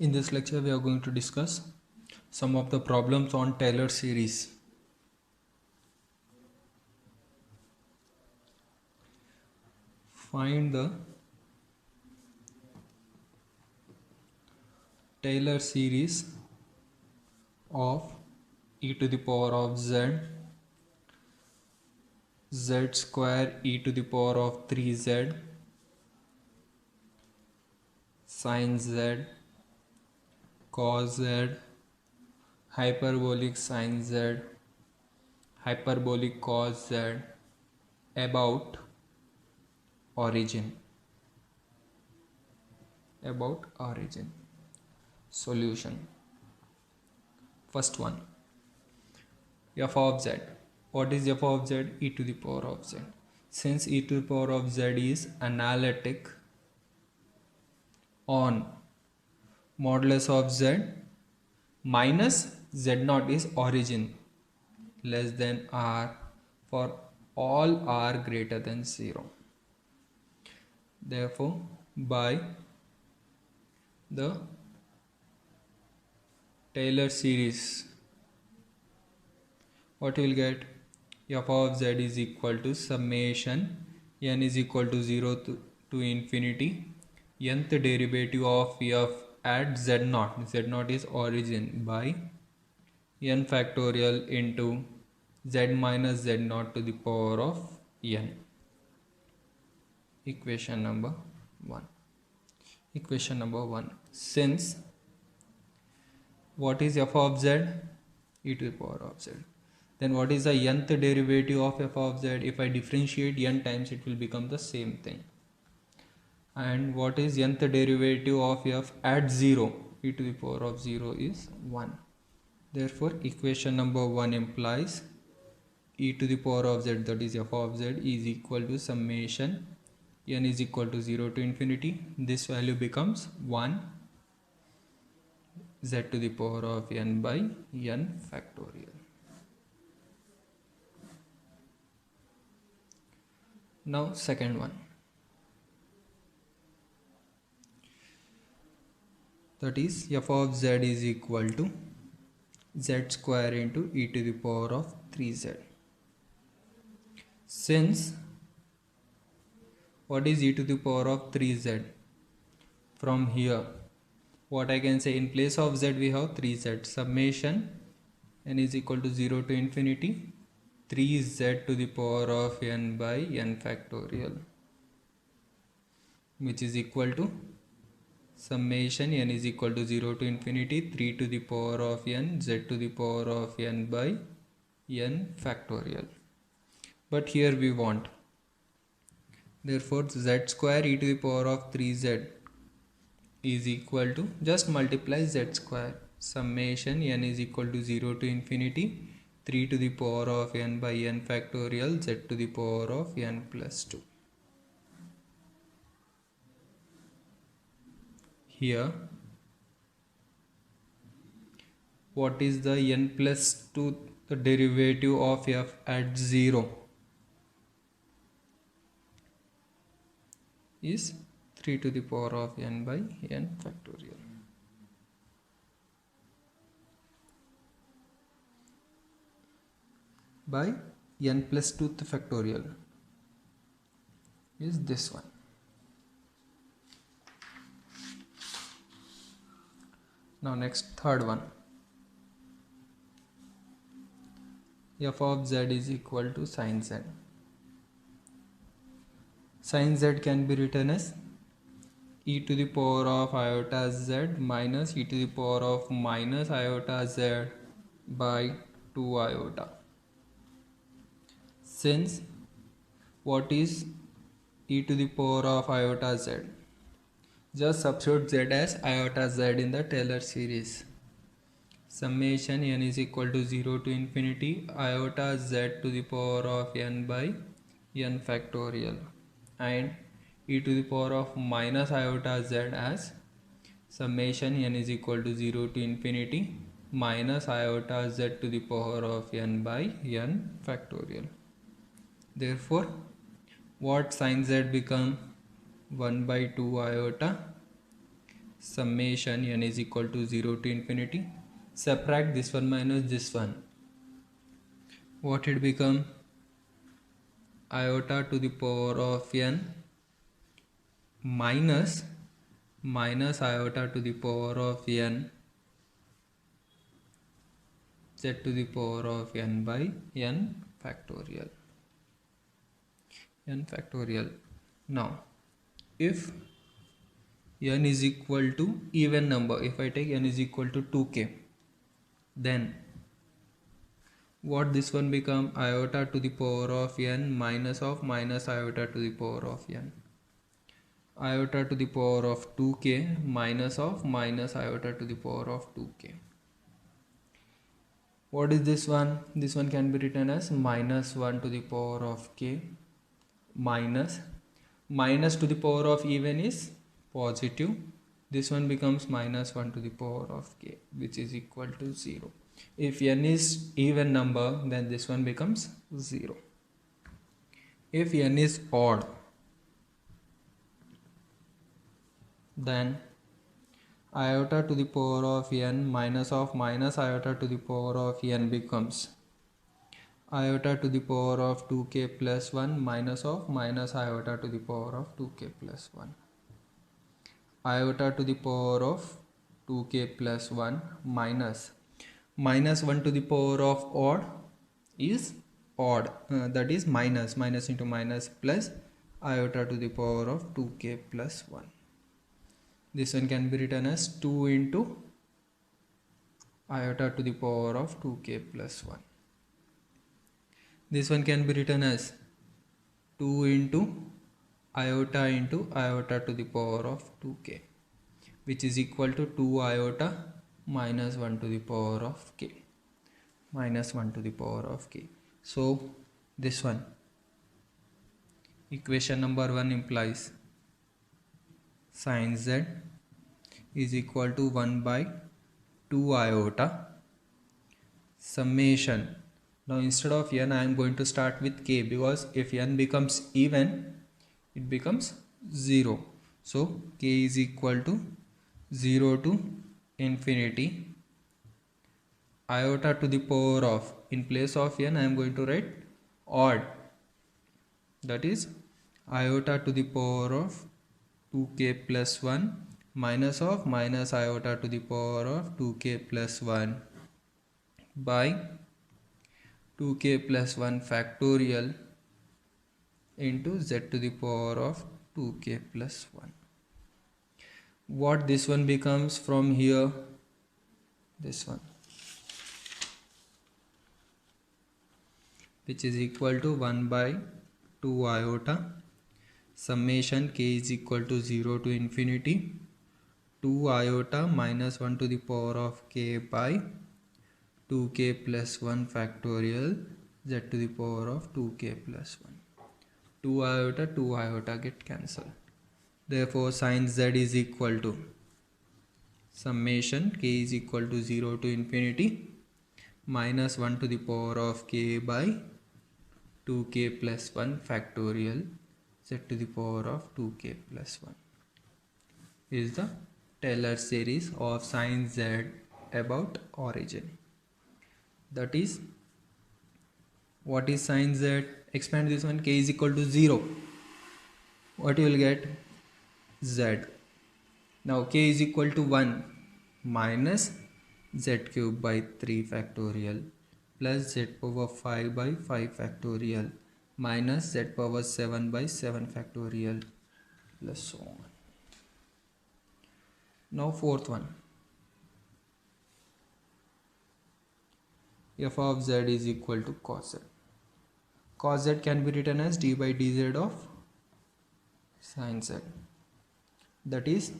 In this lecture, we are going to discuss some of the problems on Taylor series. Find the Taylor series of e to the power of z, z square e to the power of 3z, sin z, cos z, hyperbolic sin z, hyperbolic cos z, about origin. Solution. First one, f of z. What is f of z? E to the power of z. Since e to the power of z is analytic on modulus of z minus z naught is origin less than r for all r greater than 0. Therefore, by the Taylor series, what you will get? F of z is equal to summation n is equal to 0 to infinity nth derivative of f at z naught. Z naught is origin by n factorial into z minus z naught to the power of n. Equation number 1. Equation number 1. Since what is f of z? E to the power of z. Then what is the nth derivative of f of z? If I differentiate n times, it will become the same thing. And what is nth derivative of f at 0? E to the power of 0 is 1. Therefore, equation number 1 implies e to the power of z, that is f of z, is equal to summation n is equal to 0 to infinity. This value becomes 1 z to the power of n by n factorial. Now second one, that is f of z is equal to z square into e to the power of 3z. Since what is e to the power of 3z? From here, what I can say, in place of z we have 3z. Summation n is equal to 0 to infinity 3z to the power of n by n factorial, which is equal to summation n is equal to 0 to infinity 3 to the power of n z to the power of n by n factorial. But here we want, therefore z square e to the power of 3z is equal to, just multiply z square, summation n is equal to 0 to infinity 3 to the power of n by n factorial z to the power of n plus 2. Here, what is the n plus 2, the derivative of f at 0 is 3 to the power of n by n factorial. By n plus 2th factorial is this one. Now next, third one, f of z is equal to sin z. Sin z can be written as e to the power of iota z minus e to the power of minus iota z by 2 iota. Since what is e to the power of iota z? Just substitute z as iota z in the Taylor series. Summation n is equal to 0 to infinity iota z to the power of n by n factorial, and e to the power of minus iota z as summation n is equal to 0 to infinity minus iota z to the power of n by n factorial. Therefore, what sin z become? 1 by 2 iota summation n is equal to 0 to infinity. Subtract this one minus this one. What it become? Iota to the power of n minus iota to the power of n z to the power of n by n factorial. Now if n is equal to even number, if I take n is equal to 2k, then what this one become? Iota to the power of n minus iota to the power of n. Iota to the power of 2k minus iota to the power of 2k. What is this one? This one can be written as minus 1 to the power of k minus to the power of even is positive. This one becomes minus 1 to the power of k, which is equal to 0. If n is even number, then this one becomes 0. If n is odd, then iota to the power of n minus iota to the power of n becomes iota to the power of 2k plus 1 minus iota to the power of 2k plus 1. Iota to the power of 2k plus 1 minus 1 to the power of odd is odd, that is minus into minus plus iota to the power of 2k plus 1. This one can be written as 2 into iota to the power of 2k plus 1. This one can be written as 2 into iota to the power of 2k, which is equal to 2 iota minus 1 to the power of k. So this one, equation number 1 implies sin z is equal to 1 by 2 iota summation. Now instead of n, I am going to start with k, because if n becomes even, it becomes 0. So k is equal to 0 to infinity iota to the power of, in place of n I am going to write odd, that is iota to the power of 2k plus 1 minus iota to the power of 2k plus 1 by 2k plus 1 factorial into z to the power of 2k plus 1. What this one becomes from here? This one, which is equal to 1 by 2 iota summation k is equal to 0 to infinity 2 iota minus 1 to the power of k by 2k plus 1 factorial z to the power of 2k plus 1. 2 iota get cancelled. Therefore sin z is equal to summation k is equal to 0 to infinity minus 1 to the power of k by 2k plus 1 factorial z to the power of 2k plus 1 is the Taylor series of sin z about origin. That is, what is sin z? Expand this one, k is equal to 0. What you will get? Z. Now k is equal to 1 minus z cube by 3 factorial plus z power 5 by 5 factorial minus z power 7 by 7 factorial plus so on. Now fourth one, f of z is equal to cos z. Cos z can be written as d by dz of sin z. That is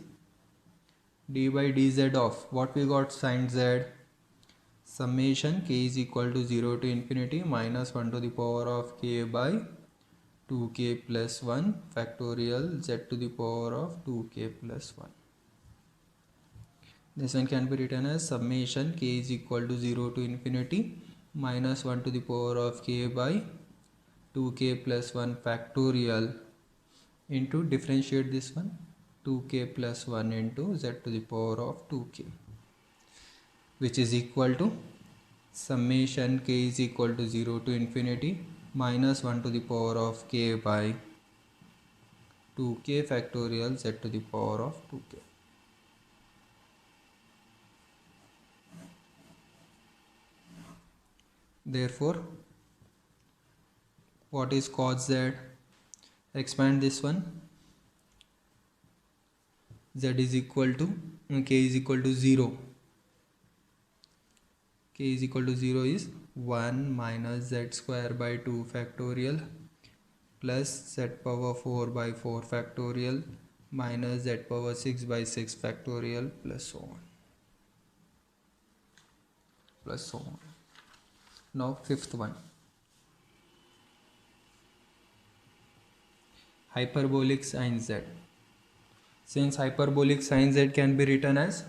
d by dz of what we got? Sin z summation k is equal to 0 to infinity minus 1 to the power of k by 2k plus 1 factorial z to the power of 2k plus 1. This one can be written as summation k is equal to 0 to infinity minus 1 to the power of k by 2k plus 1 factorial into, differentiate this one, 2k plus 1 into z to the power of 2k, which is equal to summation k is equal to 0 to infinity minus 1 to the power of k by 2k factorial z to the power of 2k. Therefore, what is cos z? Expand this one. Z is equal to k is equal to 0. K is equal to 0 is 1 minus z square by 2 factorial plus z power 4 by 4 factorial minus z power 6 by 6 factorial plus so on. Now fifth one, hyperbolic sin z. Since hyperbolic sin z can be written as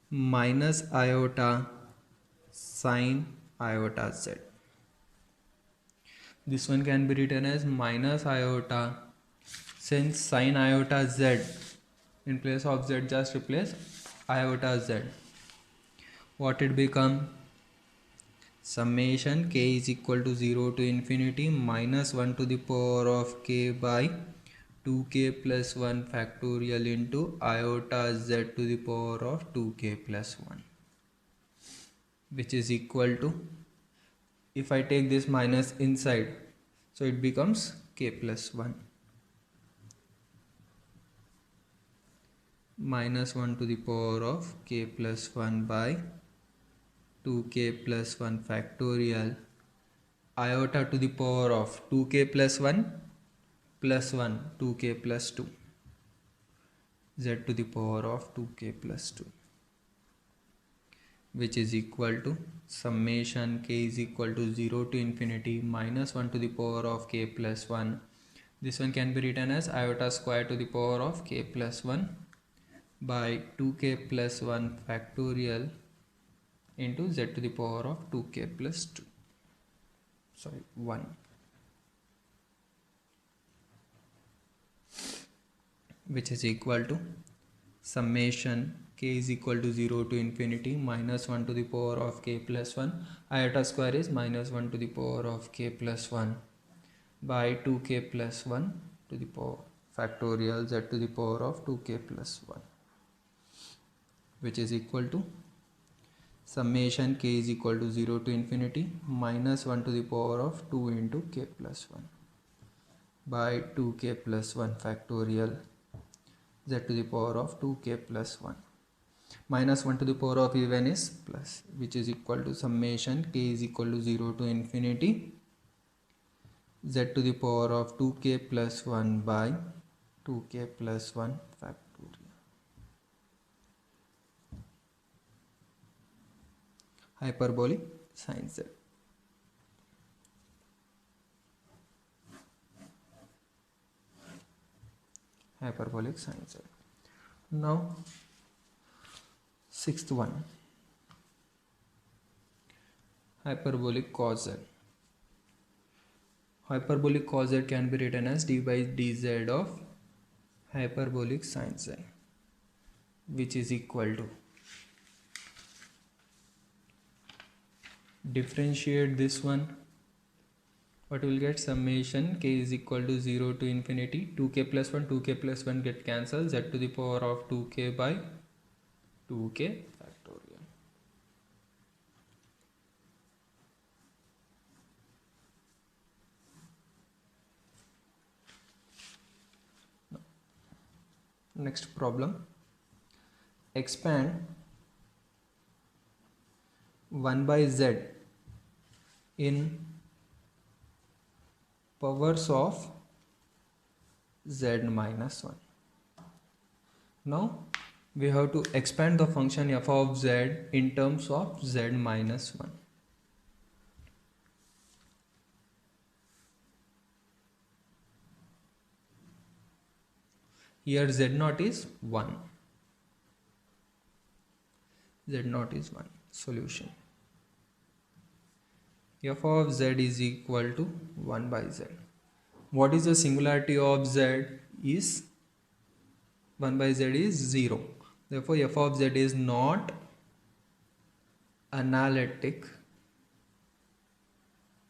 minus iota sin iota z. This one can be written as minus iota, since sin iota z, in place of z just replace iota z. What it become? Summation k is equal to 0 to infinity minus 1 to the power of k by 2k plus 1 factorial into iota z to the power of 2k plus 1, which is equal to, if I take this minus inside, so it becomes k plus 1 minus 1 to the power of k plus 1 by 2k plus 1 factorial iota to the power of 2k plus 1 plus 1 2k plus 2 z to the power of 2k plus 2, which is equal to summation k is equal to 0 to infinity minus 1 to the power of k plus 1. This one can be written as iota square to the power of k plus 1 by 2k plus 1 factorial into z to the power of 2k plus 1, which is equal to summation k is equal to 0 to infinity minus 1 to the power of k plus 1, iota square is minus 1 to the power of k plus 1 by 2k plus 1 to the power factorial z to the power of 2k plus 1, which is equal to summation k is equal to 0 to infinity minus 1 to the power of 2 into k plus 1 by 2k plus 1 factorial z to the power of 2k plus 1. Minus 1 to the power of even is plus, which is equal to summation k is equal to 0 to infinity z to the power of 2k plus 1 by 2k plus 1 factorial. Hyperbolic sin z. Hyperbolic sin z. Now sixth one, hyperbolic cos z. Hyperbolic cos z can be written as d by dz of hyperbolic sin z, which is equal to, differentiate this one, what will get? Summation k is equal to 0 to infinity 2k plus 1 get cancelled, z to the power of 2k by 2k factorial. Next problem, expand 1 by z in powers of z minus 1. Now we have to expand the function f of z in terms of z minus 1. Here z naught is 1. Z naught is 1. Solution. F of z is equal to 1 by z. What is the singularity of z? is 1 by z is 0. Therefore f of z is not analytic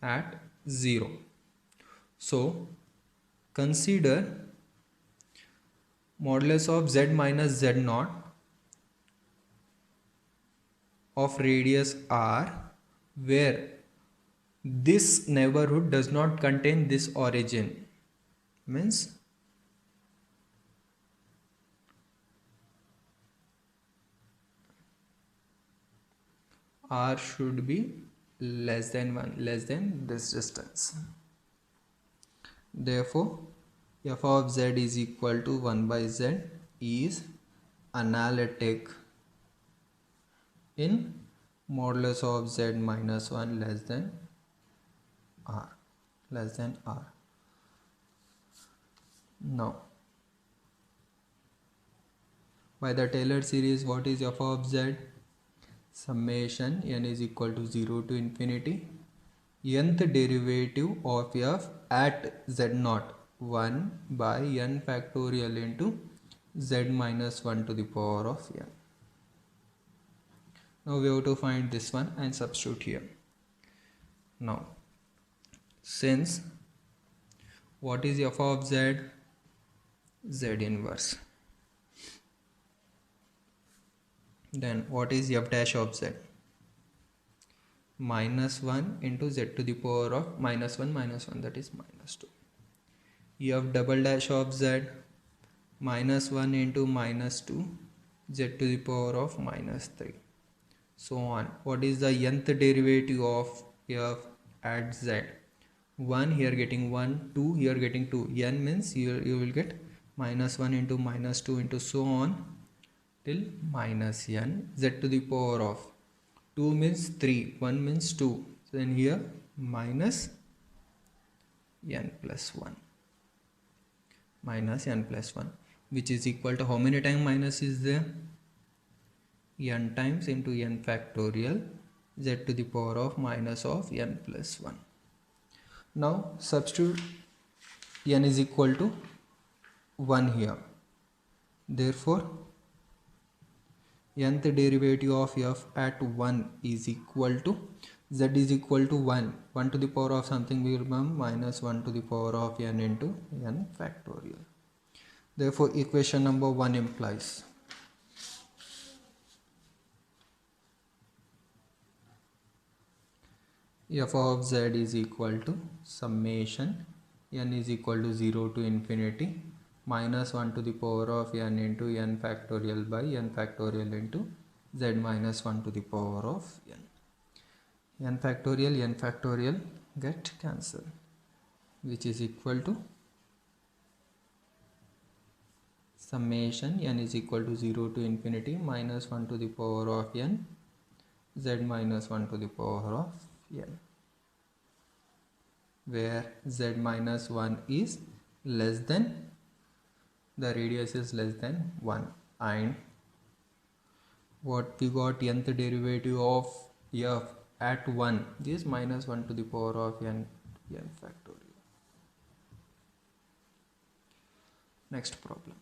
at 0. So consider modulus of z minus z naught of radius r, where this neighborhood does not contain this origin. Means r should be less than 1, less than this distance. Therefore f of z is equal to 1 by z is analytic in modulus of z minus 1 less than r, less than r. Now by the Taylor series, what is f of z? Summation n is equal to 0 to infinity nth derivative of f at z naught 1 by n factorial into z minus 1 to the power of n. Now we have to find this one and substitute here. Now since what is f of z? Z inverse. Then what is f dash of z? Minus 1 into z to the power of minus 1, that is minus 2. F double dash of z, minus 1 into minus 2 z to the power of minus 3, so on. What is the nth derivative of f at z? 1 here getting 1, 2 here getting 2. N means you will get minus 1 into minus 2 into so on till minus n z to the power of 2 means 3, 1 means 2. So then here minus n plus 1, minus n plus 1, which is equal to how many times minus is there? N times into n factorial z to the power of minus of n plus 1. Now substitute n is equal to 1 here. Therefore nth derivative of f at 1 is equal to z is equal to 1 to the power of something will become minus 1 to the power of n into n factorial. Therefore equation number 1 implies f of z is equal to summation n is equal to 0 to infinity minus 1 to the power of n into n factorial by n factorial into z minus 1 to the power of n. N factorial get cancelled, which is equal to summation n is equal to 0 to infinity minus 1 to the power of n z minus 1 to the power of n, where z minus 1 is less than, the radius is less than 1, and what we got, nth derivative of f at 1 is minus 1 to the power of n factorial. Next problem.